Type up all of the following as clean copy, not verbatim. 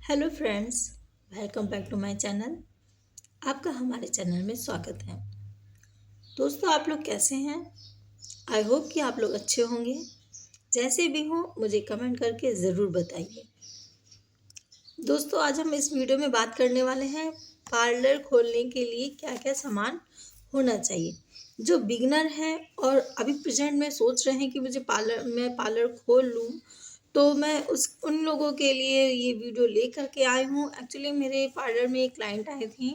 Hello friends, welcome back to my channel. आपका हमारे channel में स्वागत है। दोस्तों, आप लोग कैसे हैं? आई होप कि आप लोग अच्छे होंगे। जैसे भी हो मुझे कमेंट करके ज़रूर बताइए। दोस्तों, आज हम इस वीडियो में बात करने वाले हैं पार्लर खोलने के लिए क्या क्या सामान होना चाहिए। जो बिगनर हैं और अभी प्रेजेंट में सोच रहे हैं कि मैं पार्लर खोल लूँ, तो मैं उस उन लोगों के लिए ये वीडियो लेकर के आई हूँ। एक्चुअली मेरे पार्लर में एक क्लाइंट आई थी।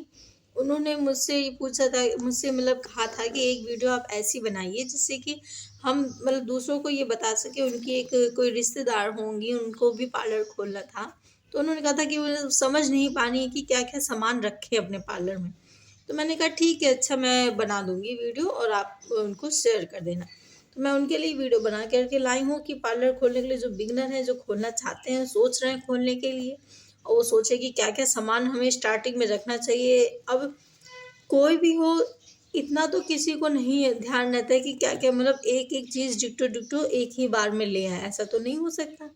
उन्होंने मुझसे ये पूछा था, मुझसे मतलब कहा था कि एक वीडियो आप ऐसी बनाइए जिससे कि हम मतलब दूसरों को ये बता सके। उनकी एक कोई रिश्तेदार होंगी, उनको भी पार्लर खोलना था। तो उन्होंने कहा था कि वो समझ नहीं पा रही कि क्या क्या सामान रखें अपने पार्लर में। तो मैंने कहा ठीक है, अच्छा मैं बना दूंगी वीडियो और आप उनको शेयर कर देना। तो मैं उनके लिए वीडियो बना करके लाई हूँ कि पार्लर खोलने के लिए जो बिगनर हैं, जो खोलना चाहते हैं, सोच रहे हैं खोलने के लिए, और वो सोचे कि क्या क्या सामान हमें स्टार्टिंग में रखना चाहिए। अब कोई भी हो, इतना तो किसी को नहीं है ध्यान रहता है कि क्या क्या मतलब एक एक चीज़ डिक्टो डिक्टो एक ही बार में ले आए, ऐसा तो नहीं हो सकता।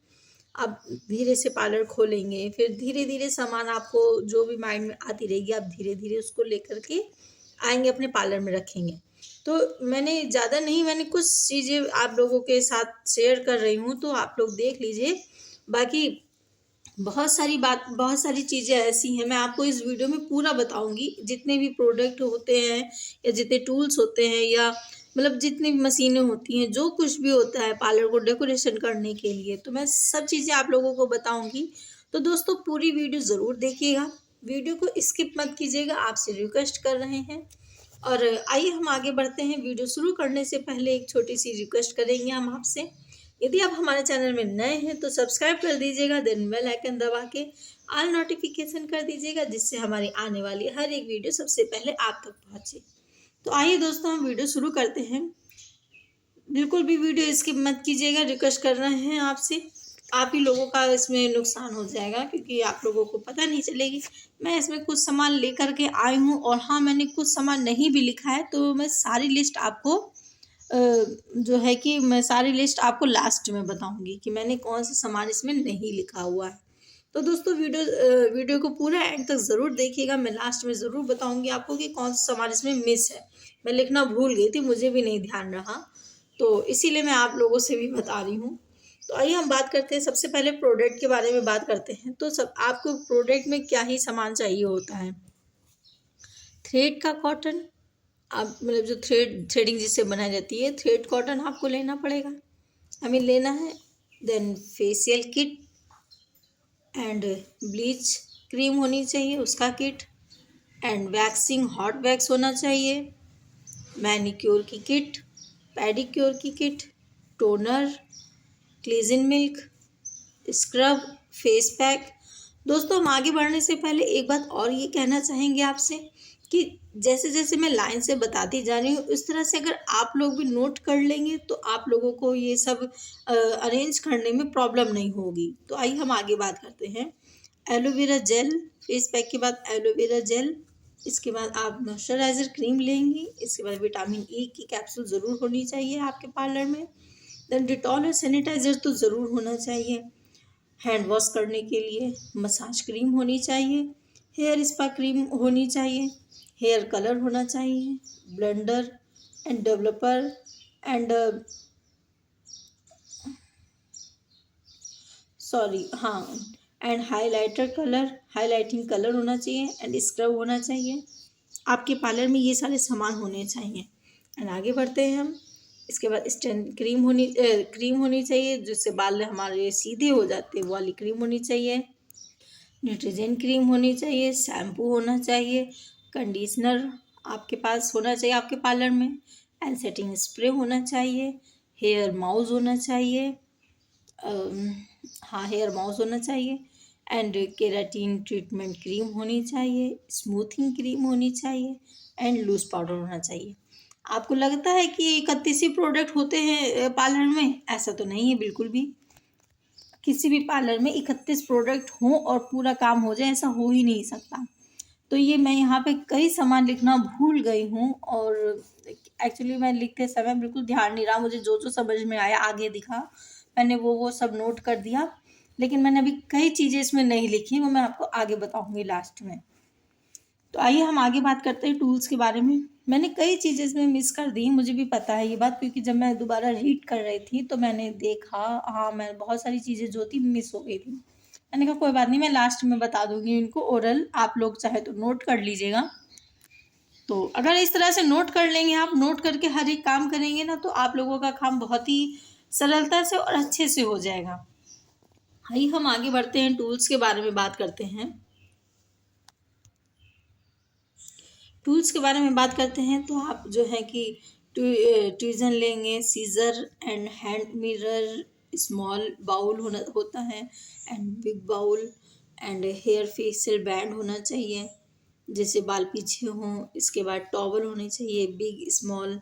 आप धीरे से पार्लर खोलेंगे, फिर धीरे धीरे सामान आपको जो भी माइंड में आती रहेगी, आप धीरे धीरे उसको लेकर के आएंगे, अपने पार्लर में रखेंगे। तो मैंने कुछ चीज़ें आप लोगों के साथ शेयर कर रही हूँ, तो आप लोग देख लीजिए। बाकी बहुत सारी चीज़ें ऐसी हैं, मैं आपको इस वीडियो में पूरा बताऊंगी। जितने भी प्रोडक्ट होते हैं या जितने टूल्स होते हैं या मतलब जितनी भी मशीनें होती हैं, जो कुछ भी होता है पार्लर को डेकोरेशन करने के लिए, तो मैं सब चीज़ें आप लोगों को बताऊंगी। तो दोस्तों, पूरी वीडियो ज़रूर देखिएगा, वीडियो को स्किप मत कीजिएगा, आपसे रिक्वेस्ट कर रहे हैं। और आइए हम आगे बढ़ते हैं। वीडियो शुरू करने से पहले एक छोटी सी रिक्वेस्ट करेंगे हम आपसे। यदि आप हमारे चैनल में नए हैं तो सब्सक्राइब कर दीजिएगा, देन बेल आइकन दबा के ऑल नोटिफिकेशन कर दीजिएगा, जिससे हमारी आने वाली हर एक वीडियो सबसे पहले आप तक पहुंचे। तो आइए दोस्तों, हम वीडियो शुरू करते हैं। बिल्कुल भी वीडियो स्किप मत कीजिएगा, रिक्वेस्ट कर रहे हैं आपसे। आप ही लोगों का इसमें नुकसान हो जाएगा, क्योंकि आप लोगों को पता नहीं चलेगी। मैं इसमें कुछ सामान लेकर के आई हूँ, और हाँ, मैंने कुछ सामान नहीं भी लिखा है, तो मैं सारी लिस्ट आपको जो है कि मैं सारी लिस्ट आपको लास्ट में बताऊंगी कि मैंने कौन सा सामान इसमें नहीं लिखा हुआ है। तो दोस्तों, वीडियो को पूरा एंड तक ज़रूर देखिएगा। मैं लास्ट में ज़रूर बताऊंगी आपको कि कौन सा सामान इसमें मिस है। मैं लिखना भूल गई थी, मुझे भी नहीं ध्यान रहा, तो इसीलिए मैं आप लोगों से भी बता रही हूँ। तो आइए हम बात करते हैं, सबसे पहले प्रोडक्ट के बारे में बात करते हैं। तो सब आपको प्रोडक्ट में क्या ही सामान चाहिए होता है। थ्रेड का कॉटन, आप मतलब जो थ्रेडिंग जिससे बनाई जाती है, थ्रेड कॉटन आपको लेना पड़ेगा, हमें लेना है। Then facial kit and bleach cream होनी चाहिए, उसका kit. And waxing hot wax होना चाहिए। मैनिक्योर की किट, पेडिक्योर की kit, toner, cleansing milk, scrub, face pack. दोस्तों, हम आगे बढ़ने से पहले एक बात और ये कहना चाहेंगे आपसे कि जैसे जैसे मैं लाइन से बताती जा रही हूँ, उस तरह से अगर आप लोग भी नोट कर लेंगे तो आप लोगों को ये सब अरेंज करने में प्रॉब्लम नहीं होगी। तो आइए हम आगे बात करते हैं। एलोवेरा जेल, फेस पैक के बाद एलोवेरा जेल, इसके बाद आप मॉइस्चराइजर क्रीम लेंगी, इसके बाद विटामिन ई की कैप्सूल ज़रूर होनी चाहिए आपके पार्लर में। देन डिटॉल और सैनिटाइजर तो ज़रूर होना चाहिए। हैंड वॉश करने के लिए मसाज क्रीम होनी चाहिए। हेयर स्पा क्रीम होनी चाहिए। हेयर कलर होना चाहिए। Blender and developer and sorry हाँ, and highlighter colour, highlighting colour होना चाहिए। एंड स्क्रब होना चाहिए। आपके पार्लर में ये सारे सामान होने चाहिए। एंड आगे बढ़ते हैं हम। इसके बाद स्टैंड क्रीम होनी चाहिए, जिससे बाल हमारे सीधे हो जाते हैं, वो वाली क्रीम होनी चाहिए। न्यूट्रिजेन क्रीम होनी चाहिए। शैम्पू होना चाहिए। कंडीशनर आपके पास होना चाहिए आपके पार्लर में। एंड सेटिंग स्प्रे होना चाहिए। हेयर माउस होना चाहिए। अम, हाँ, हेयर माउस होना चाहिए। एंड केराटिन ट्रीटमेंट क्रीम होनी चाहिए। स्मूथिंग क्रीम होनी चाहिए। एंड लूज पाउडर होना चाहिए। आपको लगता है कि 31 ही प्रोडक्ट होते हैं पार्लर में? ऐसा तो नहीं है बिल्कुल भी। किसी भी पार्लर में 31 प्रोडक्ट हों और पूरा काम हो जाए, ऐसा हो ही नहीं सकता। तो ये मैं यहाँ पे कई सामान लिखना भूल गई हूँ, और एक्चुअली मैं लिखते समय बिल्कुल ध्यान नहीं रहा, मुझे जो जो समझ में आया आगे दिखा, मैंने वो सब नोट कर दिया। लेकिन मैंने अभी कई चीज़ें इसमें नहीं लिखी, वो मैं आपको आगे बताऊंगी लास्ट में। तो आइए हम आगे बात करते हैं टूल्स के बारे में। मैंने कई चीज़ें इसमें मिस कर दी, मुझे भी पता है ये बात, क्योंकि जब मैं दोबारा रीड कर रही थी तो मैंने देखा, हाँ मैं बहुत सारी चीज़ें जो थी मिस हो गई थी। मैंने कहा कोई बात नहीं, मैं लास्ट में बता दूंगी इनको ओरल, आप लोग चाहे तो नोट कर लीजिएगा। तो अगर इस तरह से नोट कर लेंगे, आप नोट करके हर एक काम करेंगे ना, तो आप लोगों का काम बहुत ही सरलता से और अच्छे से हो जाएगा। आइए हम आगे बढ़ते हैं, टूल्स के बारे में बात करते हैं। टूल्स के बारे में बात करते हैं तो आप जो है कि ट्वीज़न लेंगे, scissor and hand mirror, small bowl होता है and big bowl, and hair facial band होना चाहिए जैसे बाल पीछे हों। इसके बाद टॉवल होनी चाहिए big small,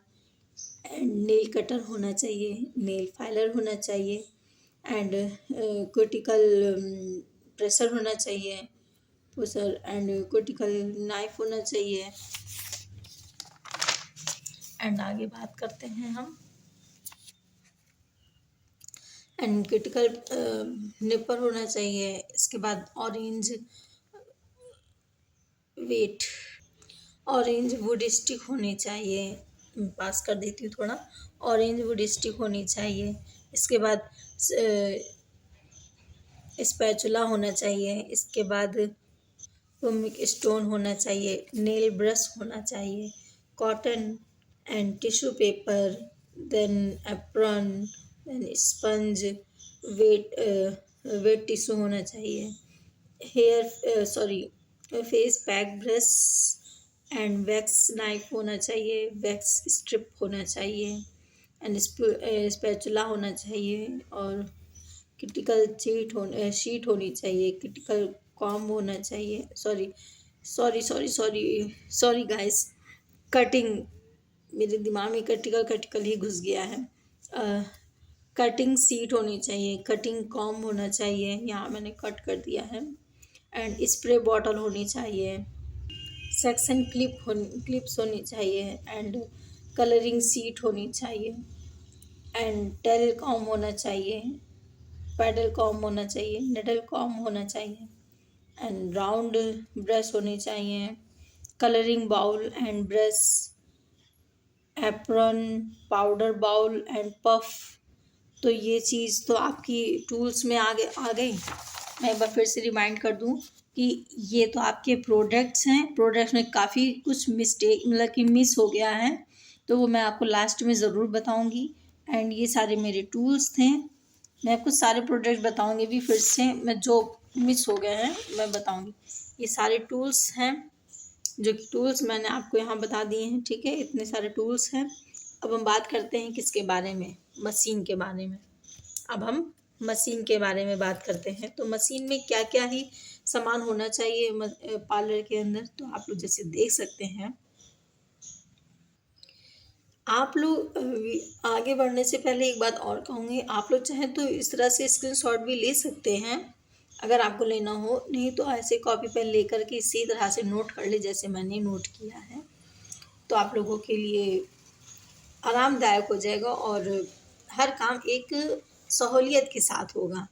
and nail cutter होना चाहिए, नेल फाइलर होना चाहिए, एंड क्यूटिकल प्रेशर होना चाहिए, पुशर एंड क्यूटिकल नाइफ होना चाहिए। एंड आगे बात करते हैं हम, एंड क्रिटिकल निपर होना चाहिए। इसके बाद orange wet, orange wood stick होनी चाहिए, पास कर देती हूँ थोड़ा, ऑरेंज वुड स्टिक होनी चाहिए। इसके बाद स्पैचुला होना चाहिए। इसके बाद पुमिक स्टोन होना चाहिए, नेल ब्रश होना चाहिए, cotton and tissue paper, then apron, then sponge, wet tissue होना चाहिए, hair face pack brush and wax knife होना चाहिए, वैक्स स्ट्रिप होना चाहिए, एंड स्पैचुला होना चाहिए, और क्रिटिकल शीट होनी चाहिए, क्रिटिकल कॉम्ब होना चाहिए, सॉरी गाइस, कटिंग, मेरे दिमाग में कटिकल ही घुस गया है। कटिंग सीट होनी चाहिए, कटिंग कॉम्ब होना चाहिए, यहाँ मैंने कट कर दिया है, एंड स्प्रे बॉटल होनी चाहिए, सेक्शन क्लिप्स होनी चाहिए, एंड कलरिंग सीट होनी चाहिए, एंड टेल कॉम्ब होना चाहिए, पैडल कॉम्ब होना चाहिए, निडल कॉम्ब होना चाहिए, एंड राउंड ब्रश होनी चाहिए, colouring bowl and brush, apron, powder bowl and puff. तो ये चीज़ तो आपकी टूल्स में आ गई। मैं एक बार फिर से रिमाइंड कर दूं कि ये तो आपके प्रोडक्ट्स हैं, प्रोडक्ट्स में काफ़ी कुछ मिस्टेक मतलब कि मिस हो गया है, तो वो मैं आपको लास्ट में ज़रूर बताऊंगी। एंड ये सारे मेरे टूल्स थे, मैं आपको सारे प्रोडक्ट बताऊंगी भी फिर से, मैं जो मिस हो गए हैं मैं बताऊंगी। ये सारे टूल्स हैं, जो कि टूल्स मैंने आपको यहाँ बता दिए हैं, ठीक है, इतने सारे टूल्स हैं। अब हम बात करते हैं किसके बारे में, मशीन के बारे में। अब हम मशीन के बारे में बात करते हैं। तो मशीन में क्या क्या ही सामान होना चाहिए पार्लर के अंदर, तो आप लोग जैसे देख सकते हैं। आप लोग आगे बढ़ने से पहले एक बात और कहूँगी, आप लोग चाहें तो इस तरह से स्क्रीनशॉट भी ले सकते हैं अगर आपको लेना हो, नहीं तो ऐसे कॉपी पेन लेकर के इसी तरह से नोट कर ले जैसे मैंने नोट किया है, तो आप लोगों के लिए आरामदायक हो जाएगा और हर काम एक सहूलियत के साथ होगा,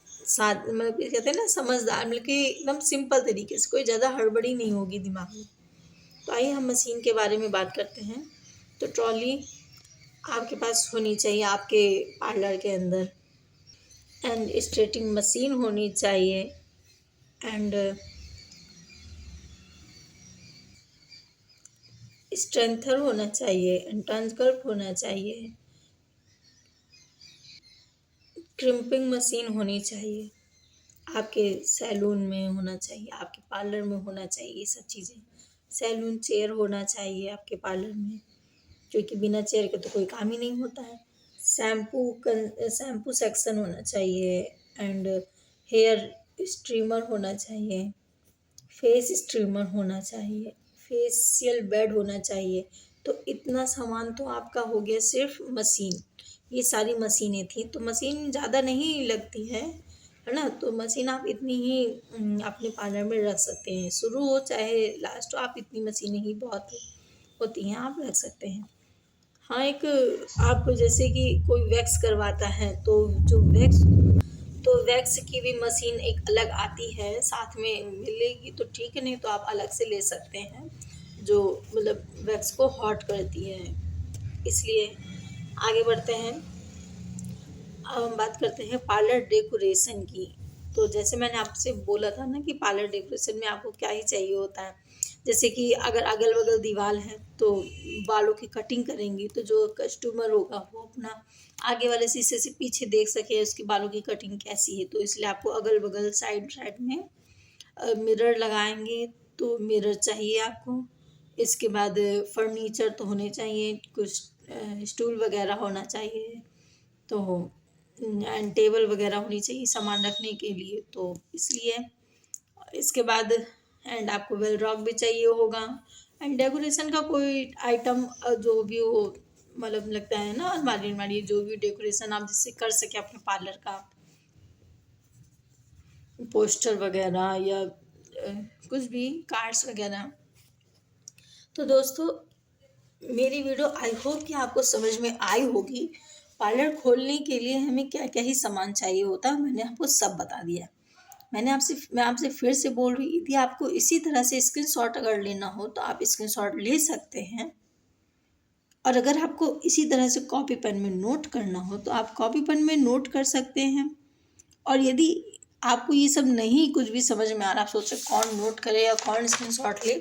साथ मतलब कहते हैं ना समझदार, मतलब कि एकदम सिंपल तरीके से, कोई ज़्यादा हड़बड़ी नहीं होगी दिमाग में। तो आइए हम मशीन के बारे में बात करते हैं। तो ट्रॉली आपके पास होनी चाहिए आपके पार्लर के अंदर, एंड स्ट्रेटिंग मशीन होनी चाहिए, एंड स्ट्रेंथर होना चाहिए, एंड टर्नस्कर्प होना चाहिए, क्रिम्पिंग मशीन होनी चाहिए, आपके सैलून में होना चाहिए, आपके पार्लर में होना चाहिए ये सब चीज़ें। सैलून चेयर होना चाहिए आपके पार्लर में, क्योंकि बिना चेयर के तो कोई काम ही नहीं होता है। शैम्पू सेक्शन होना चाहिए, एंड हेयर स्ट्रीमर होना चाहिए, फेस स्ट्रीमर होना चाहिए, फेशियल बेड होना चाहिए। तो इतना सामान तो आपका हो गया सिर्फ मशीन, ये सारी मशीनें थी। तो मशीन ज़्यादा नहीं लगती है ना, तो मशीन आप इतनी ही अपने पार्लर में रख सकते हैं, शुरू हो चाहे लास्ट हो, आप इतनी मशीनें ही बहुत होती हैं, आप रख सकते हैं। हाँ, एक आप जैसे कि कोई वैक्स करवाता है, तो जो वैक्स वैक्स की भी मशीन एक अलग आती है, साथ में मिलेगी तो ठीक है, नहीं तो आप अलग से ले सकते हैं, जो मतलब वैक्स को हॉट करती है। इसलिए आगे बढ़ते हैं। अब हम बात करते हैं पार्लर डेकोरेशन की। तो जैसे मैंने आपसे बोला था ना कि पार्लर डेकोरेशन में आपको क्या ही चाहिए होता है, जैसे कि अगर अगल बगल दीवार है तो बालों की कटिंग करेंगी, तो जो कस्टमर होगा वो अपना आगे वाले शीशे से पीछे देख सके उसके बालों की कटिंग कैसी है। तो इसलिए आपको अगल बगल साइड साइड में मिरर लगाएंगे, तो मिरर चाहिए आपको। इसके बाद फर्नीचर तो होने चाहिए, कुछ स्टूल वगैरह होना चाहिए, तो एंड टेबल वगैरह होनी चाहिए सामान रखने के लिए, तो इसलिए। इसके बाद एंड आपको वेल रॉक भी चाहिए होगा। एंड डेकोरेशन का कोई आइटम जो भी हो, मतलब लगता है ना अलमारी अलमारी, जो भी डेकोरेशन आप जिससे कर सके अपने पार्लर का, पोस्टर वगैरह या कुछ भी कार्ड्स वगैरह। तो दोस्तों, मेरी वीडियो आई होप कि आपको समझ में आई होगी। पार्लर खोलने के लिए हमें क्या क्या ही सामान चाहिए होता है, मैंने आपको सब बता दिया। मैं आपसे फिर से बोल रही, यदि आपको इसी तरह से स्क्रीनशॉट अगर लेना हो तो आप स्क्रीनशॉट ले सकते हैं, और अगर आपको इसी तरह से कॉपी पेन में नोट करना हो तो आप कॉपी पेन में नोट कर सकते हैं। और यदि आपको ये सब नहीं कुछ भी समझ में आ रहा, आप सोच रहे कौन नोट करे या कौन स्क्रीनशॉट ले,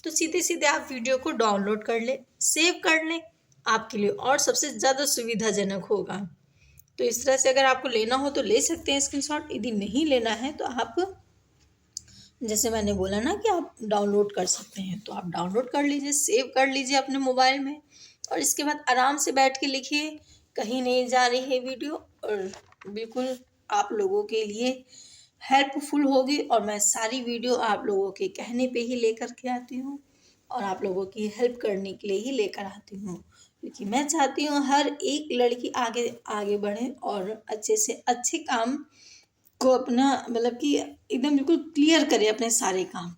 तो सीधे सीधे आप वीडियो को डाउनलोड कर ले, सेव कर लें, आपके लिए और सबसे ज़्यादा सुविधाजनक होगा। तो इस तरह से अगर आपको लेना हो तो ले सकते हैं स्क्रीनशॉट, यदि नहीं लेना है तो आप जैसे मैंने बोला ना कि आप डाउनलोड कर सकते हैं, तो आप डाउनलोड कर लीजिए, सेव कर लीजिए अपने मोबाइल में, और इसके बाद आराम से बैठ के लिखिए। कहीं नहीं जा रही है वीडियो, और बिल्कुल आप लोगों के लिए हेल्पफुल होगी, और मैं सारी वीडियो आप लोगों के कहने पे ही लेकर के आती हूँ, और आप लोगों की हेल्प करने के लिए ही लेकर आती हूँ, क्योंकि मैं चाहती हूँ हर एक लड़की आगे आगे बढ़े और अच्छे से अच्छे काम को अपना मतलब कि एकदम बिल्कुल क्लियर करे अपने सारे काम।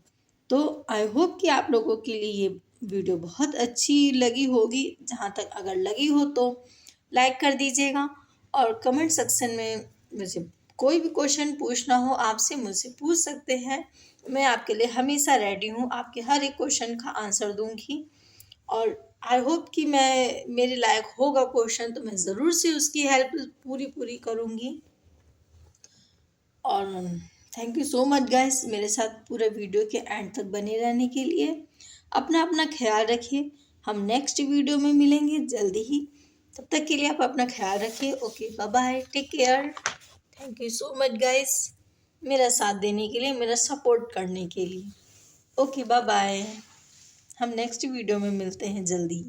तो आई होप कि आप लोगों के लिए ये वीडियो बहुत अच्छी लगी होगी। जहाँ तक अगर लगी हो तो लाइक कर दीजिएगा, और कमेंट सेक्शन में मुझे कोई भी क्वेश्चन पूछना हो आपसे मुझसे पूछ सकते हैं। मैं आपके लिए हमेशा रेडी हूँ, आपके हर एक क्वेश्चन का आंसर दूंगी, और आई होप कि मैं मेरे लायक होगा क्वेश्चन तो मैं ज़रूर से उसकी हेल्प पूरी पूरी करूँगी। और thank you so much guys, मेरे साथ पूरे वीडियो के एंड तक बने रहने के लिए। अपना अपना ख्याल रखिए, हम नेक्स्ट वीडियो में मिलेंगे जल्दी ही। तब तक के लिए आप अपना ख्याल रखिए। Okay, bye bye, take care. Thank you so much guys, मेरा साथ देने के लिए, मेरा सपोर्ट करने के लिए। ओके, बाय बाय, हम नेक्स्ट वीडियो में मिलते हैं जल्दी।